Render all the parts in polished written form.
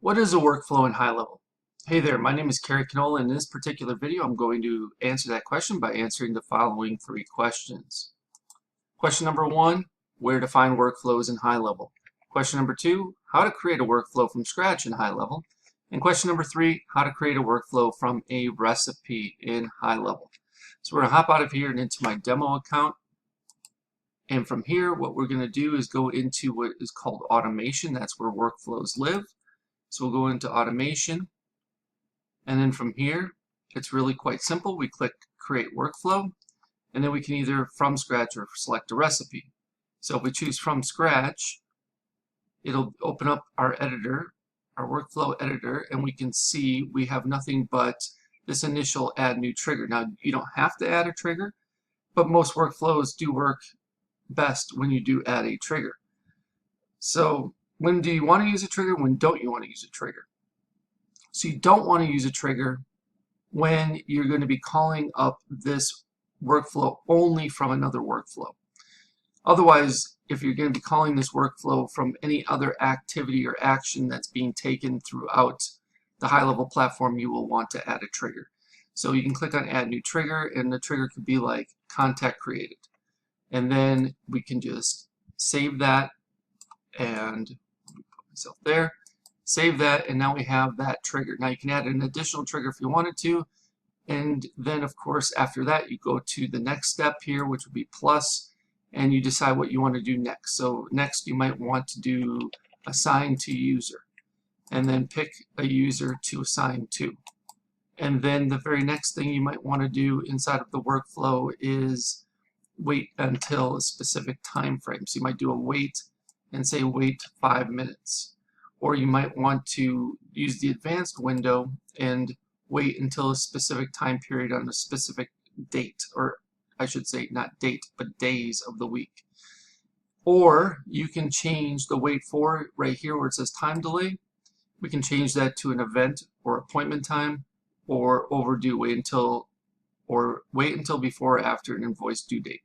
What is a workflow in HighLevel? Hey there, my name is Kerry, and in this particular video I'm going to answer that question by answering the following three questions. Question number one, where to find workflows in HighLevel. Question number two, how to create a workflow from scratch in HighLevel. And question number three, how to create a workflow from a recipe in HighLevel. So we're going to hop out of here and into my demo account. And from here, what we're going to do is go into what is called automation. That's where workflows live. So we'll go into automation, and then from here, it's really quite simple. We click create workflow, and then we can either from scratch or select a recipe. So if we choose from scratch, it'll open up our editor, our workflow editor, and we can see we have nothing but this initial add new trigger. Now, you don't have to add a trigger, but most workflows do work best when you do add a trigger. So when do you want to use a trigger? When don't you want to use a trigger? So you don't want to use a trigger when you're going to be calling up this workflow only from another workflow. Otherwise, if you're going to be calling this workflow from any other activity or action that's being taken throughout the HighLevel platform, you will want to add a trigger. So you can click on add new trigger, and the trigger could be like contact created. And then we can just save that and myself there, save that, and now we have that trigger. Now you can add an additional trigger if you wanted to, and then of course after that you go to the next step here, which would be plus, and you decide what you want to do next. So next you might want to do assign to user, and then pick a user to assign to. And then the very next thing you might want to do inside of the workflow is wait until a specific time frame. So you might do a wait and say wait 5 minutes. Or you might want to use the advanced window and wait until a specific time period on a specific date, or I should say not date, but days of the week. Or you can change the wait for right here where it says time delay. We can change that to an event or appointment time, or overdue, wait until before or after an invoice due date.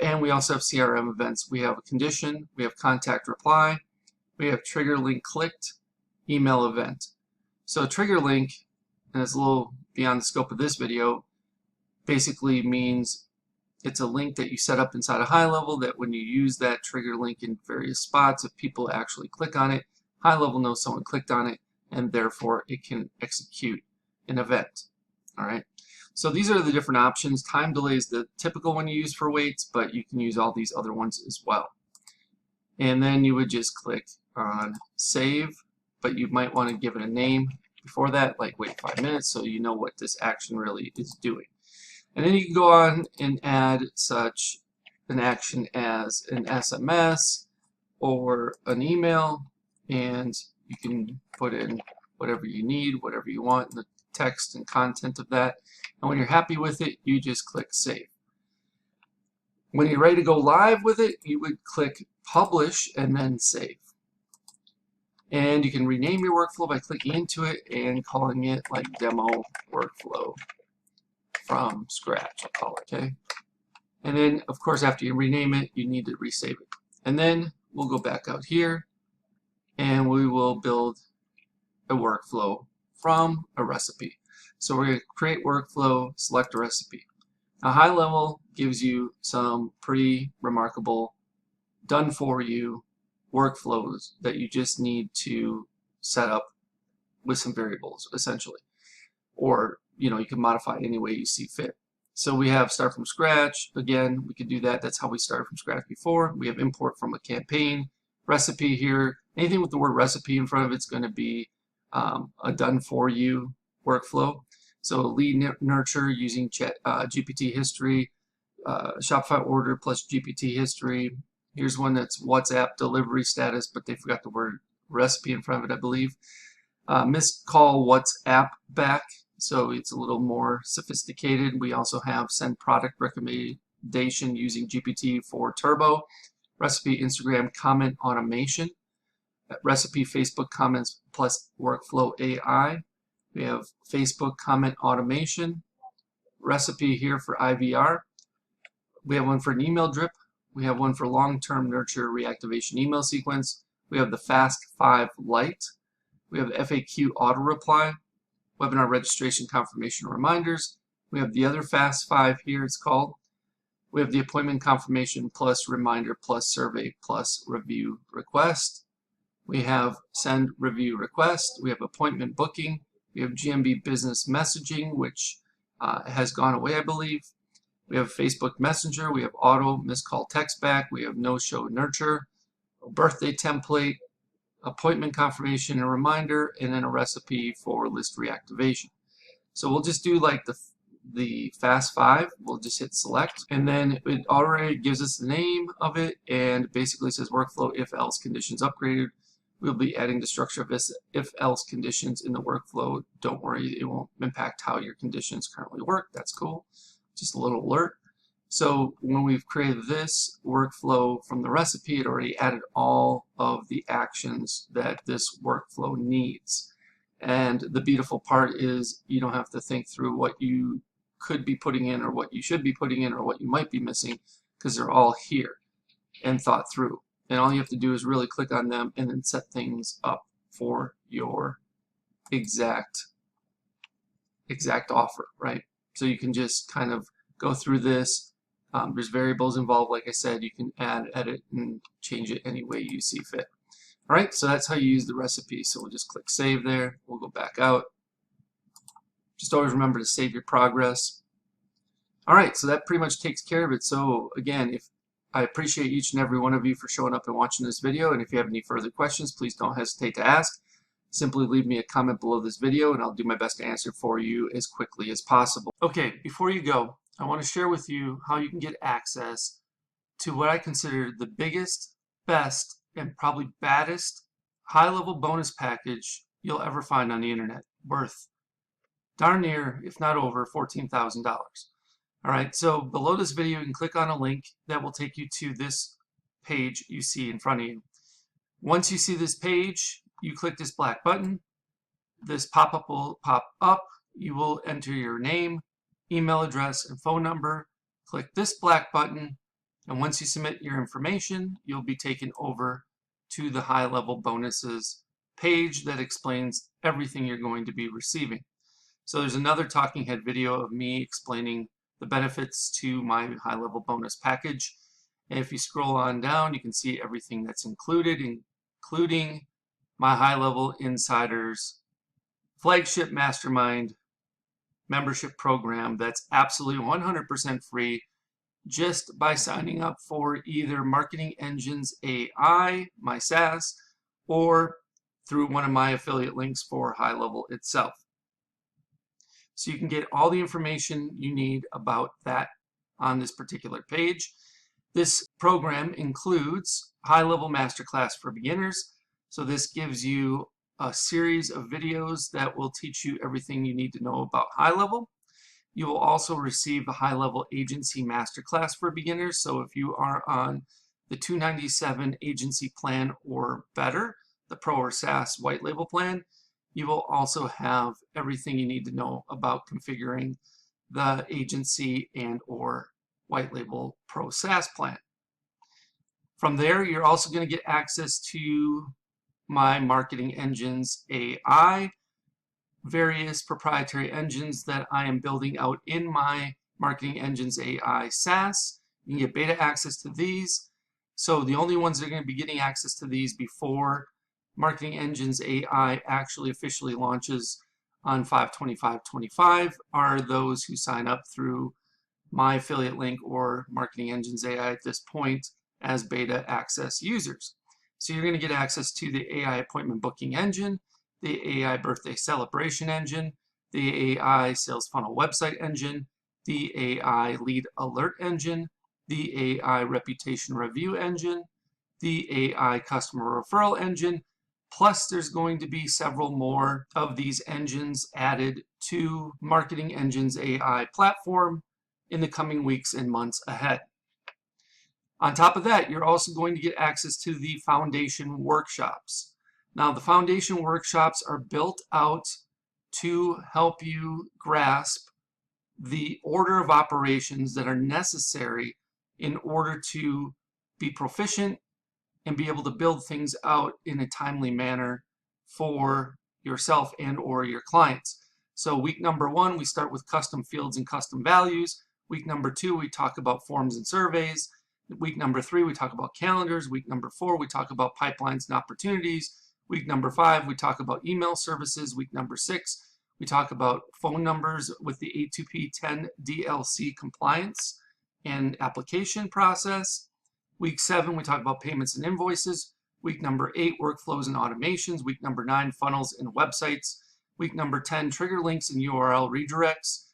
And we also have CRM events. We have a condition, we have contact reply, we have trigger link clicked, email event. So trigger link, and it's a little beyond the scope of this video, basically means it's a link that you set up inside of HighLevel that when you use that trigger link in various spots, if people actually click on it, HighLevel knows someone clicked on it, and therefore it can execute an event. All right. So these are the different options. Time delay is the typical one you use for waits, but you can use all these other ones as well. And then you would just click on save, but you might want to give it a name before that, like wait 5 minutes, so you know what this action really is doing. And then you can go on and add such an action as an SMS or an email, and you can put in whatever you need, whatever you want, the text and content of that. And when you're happy with it, you just click save. When you're ready to go live with it, you would click publish and then save. And you can rename your workflow by clicking into it and calling it like demo workflow from scratch, I'll call it, okay? And then, of course, after you rename it, you need to resave it. And then we'll go back out here and we will build a workflow from a recipe. So we're going to create workflow, select a recipe. Now HighLevel gives you some pretty remarkable done for you workflows that you just need to set up with some variables essentially. Or you can modify it any way you see fit. So we have start from scratch. Again, we could do that. That's how we started from scratch before. We have import from a campaign, recipe here. Anything with the word recipe in front of it's going to be a done for you workflow. So lead nurture using GPT history, Shopify order plus GPT history. Here's one that's WhatsApp delivery status, but they forgot the word recipe in front of it, I believe. Missed call WhatsApp back, so it's a little more sophisticated. We also have send product recommendation using GPT for Turbo, recipe Instagram comment automation, recipe Facebook comments plus workflow AI. We have Facebook comment automation, recipe here for IVR. We have one for an email drip. We have one for long-term nurture reactivation email sequence. We have the Fast 5 Lite. We have FAQ auto reply, webinar registration confirmation reminders. We have the other Fast 5 here, it's called. We have the appointment confirmation plus reminder plus survey plus review request. We have send review request. We have appointment booking. We have GMB business messaging, which has gone away, I believe. We have Facebook Messenger. We have auto missed call text back. We have no show nurture, a birthday template, appointment confirmation and reminder, and then a recipe for list reactivation. So we'll just do like the Fast 5. We'll just hit select, and then it already gives us the name of it and basically says workflow if else conditions upgraded. We'll be adding the structure of this if else conditions in the workflow. Don't worry, it won't impact how your conditions currently work. That's cool. Just a little alert. So when we've created this workflow from the recipe, it already added all of the actions that this workflow needs. And the beautiful part is you don't have to think through what you could be putting in or what you should be putting in or what you might be missing, because they're all here and thought through. And all you have to do is really click on them and then set things up for your exact offer, right? So you can just kind of go through this. There's variables involved, like I said. You can add, edit, and change it any way you see fit. All right, so that's how you use the recipe. So we'll just click save there. We'll go back out. Just always remember to save your progress. All right, so that pretty much takes care of it. So again, I appreciate each and every one of you for showing up and watching this video. And if you have any further questions, please don't hesitate to ask. Simply leave me a comment below this video and I'll do my best to answer for you as quickly as possible. Okay, before you go, I want to share with you how you can get access to what I consider the biggest, best, and probably baddest high-level bonus package you'll ever find on the internet, worth darn near, if not over, $14,000. All right, so below this video, you can click on a link that will take you to this page you see in front of you. Once you see this page, you click this black button. This pop-up will pop up. You will enter your name, email address, and phone number. Click this black button, and once you submit your information, you'll be taken over to the high-level bonuses page that explains everything you're going to be receiving. So there's another talking head video of me explaining the benefits to my high-level bonus package. And if you scroll on down, you can see everything that's included, including my high-level insiders flagship mastermind membership program that's absolutely 100% free just by signing up for either Marketing Engines A.I, my SaaS, or through one of my affiliate links for HighLevel itself. So you can get all the information you need about that on this particular page. This program includes high-level masterclass for beginners. So this gives you a series of videos that will teach you everything you need to know about HighLevel. You will also receive a high-level agency masterclass for beginners. So if you are on the $297 agency plan or better, the Pro or SaaS white label plan, you will also have everything you need to know about configuring the agency and or white label Pro SaaS plan. From there, you're also going to get access to my Marketing Engines A.I, various proprietary engines that I am building out in my Marketing Engines A.I SaaS. You can get beta access to these. So the only ones that are going to be getting access to these before Marketing Engines A.I actually officially launches on 5/25/25 are those who sign up through my affiliate link or Marketing Engines A.I at this point as beta access users. So you're going to get access to the AI appointment booking engine, the AI birthday celebration engine, the AI sales funnel website engine, the AI lead alert engine, the AI reputation review engine, the AI customer referral engine, plus there's going to be several more of these engines added to Marketing Engines AI platform in the coming weeks and months ahead. On top of that, you're also going to get access to the foundation workshops. Now, the foundation workshops are built out to help you grasp the order of operations that are necessary in order to be proficient and be able to build things out in a timely manner for yourself and or your clients. So week number 1, we start with custom fields and custom values. Week number 2, we talk about forms and surveys. Week number 3, we talk about calendars. Week number 4, we talk about pipelines and opportunities. Week number 5, we talk about email services. Week number 6, we talk about phone numbers with the A2P 10 DLC compliance and application process. Week 7, we talk about payments and invoices. Week number 8, workflows and automations. Week number 9, funnels and websites. Week number 10, trigger links and URL redirects.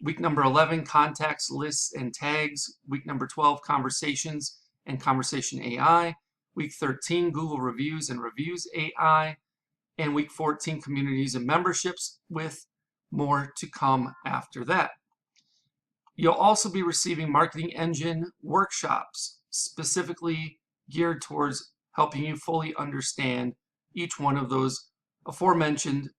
Week number 11, contacts, lists, and tags. Week number 12, conversations and conversation AI. Week 13, Google reviews and reviews AI. And week 14, communities and memberships, with more to come after that. You'll also be receiving marketing engine workshops specifically geared towards helping you fully understand each one of those aforementioned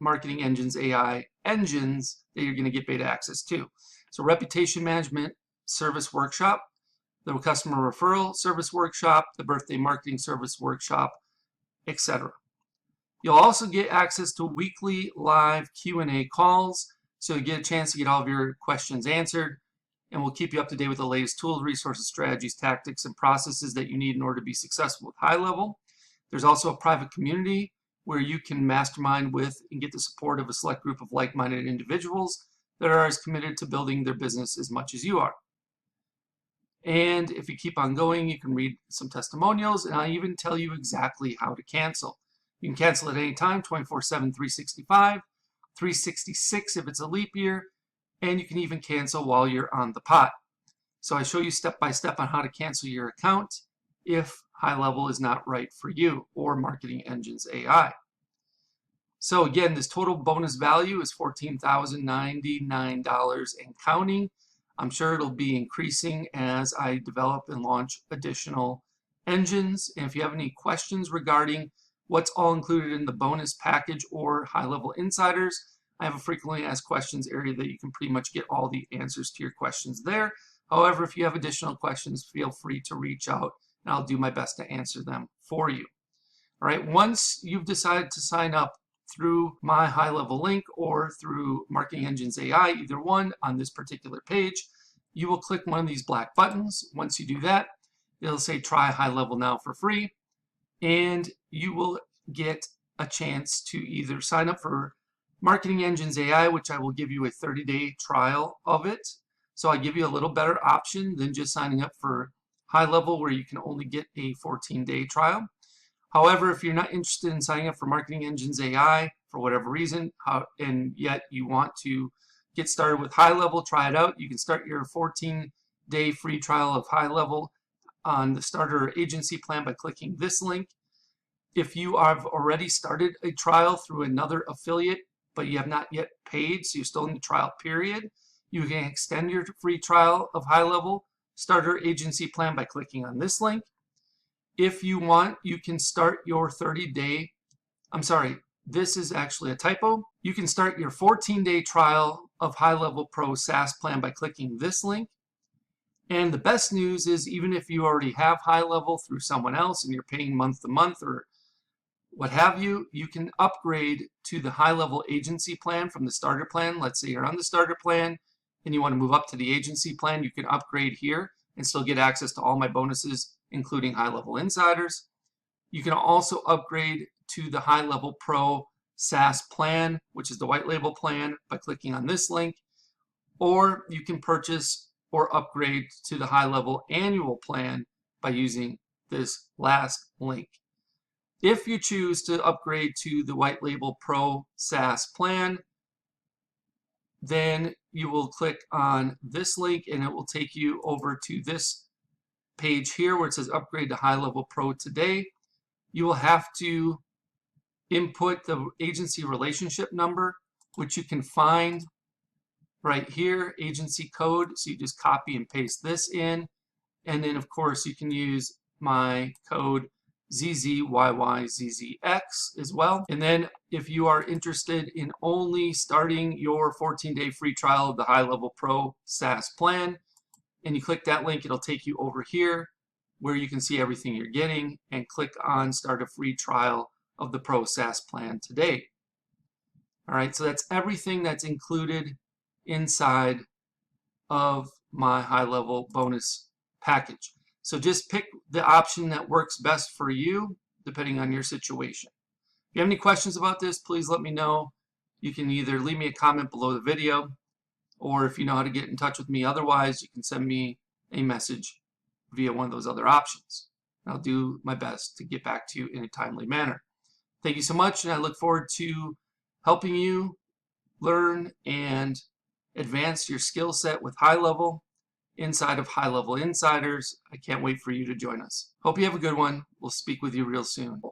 Marketing Engines AI engines that you're going to get beta access to. So reputation management service workshop, the customer referral service workshop, the birthday marketing service workshop, etc. You'll also get access to weekly live Q&A calls, so you get a chance to get all of your questions answered, and we'll keep you up to date with the latest tools, resources, strategies, tactics, and processes that you need in order to be successful with HighLevel. There's also a private community where you can mastermind with and get the support of a select group of like-minded individuals that are as committed to building their business as much as you are. And if you keep on going, you can read some testimonials, and I'll even tell you exactly how to cancel. You can cancel at any time, 24/7, 365, 366 if it's a leap year, and you can even cancel while you're on the pot. So I show you step by step on how to cancel your account if HighLevel is not right for you, or Marketing Engines AI. So again, this total bonus value is $14,099 and counting. I'm sure it'll be increasing as I develop and launch additional engines. And if you have any questions regarding what's all included in the bonus package or HighLevel Insiders, I have a frequently asked questions area that you can pretty much get all the answers to your questions there. However, if you have additional questions, feel free to reach out and I'll do my best to answer them for you. All right, once you've decided to sign up through my HighLevel link or through Marketing Engines AI, either one on this particular page, you will click one of these black buttons. Once you do that, it'll say try HighLevel now for free, and you will get a chance to either sign up for Marketing Engines AI, which I will give you a 30-day trial of it. So I give you a little better option than just signing up for HighLevel, where you can only get a 14-day trial. However, if you're not interested in signing up for Marketing Engines AI for whatever reason, and yet you want to get started with HighLevel, try it out, you can start your 14-day free trial of HighLevel on the starter agency plan by clicking this link. If you have already started a trial through another affiliate, but you have not yet paid, so you're still in the trial period, you can extend your free trial of HighLevel starter agency plan by clicking on this link. If you want, you can start your 30-day, this is actually a typo. You can start your 14-day trial of HighLevel Pro SaaS plan by clicking this link. And the best news is, even if you already have HighLevel through someone else and you're paying month to month or what have you, you can upgrade to the HighLevel agency plan from the starter plan. Let's say you're on the starter plan and you want to move up to the agency plan, you can upgrade here and still get access to all my bonuses, including HighLevel Insiders. You can also upgrade to the HighLevel Pro SaaS plan, which is the white label plan, by clicking on this link. Or you can purchase or upgrade to the HighLevel annual plan by using this last link. If you choose to upgrade to the white label Pro SaaS plan, then you will click on this link and it will take you over to this page here where it says upgrade to HighLevel Pro today. You will have to input the agency relationship number, which you can find right here, agency code. So you just copy and paste this in. And then of course you can use my code ZZYYZZX as well. And then if you are interested in only starting your 14-day free trial of the HighLevel Pro SaaS plan, and you click that link, it'll take you over here where you can see everything you're getting, and click on start a free trial of the Pro SaaS plan today. All right, so that's everything that's included inside of my HighLevel bonus package. So just pick the option that works best for you, depending on your situation. If you have any questions about this, please let me know. You can either leave me a comment below the video, or if you know how to get in touch with me otherwise, you can send me a message via one of those other options. I'll do my best to get back to you in a timely manner. Thank you so much, and I look forward to helping you learn and advance your skill set with HighLevel inside of HighLevel Insiders. I can't wait for you to join us. Hope you have a good one. We'll speak with you real soon.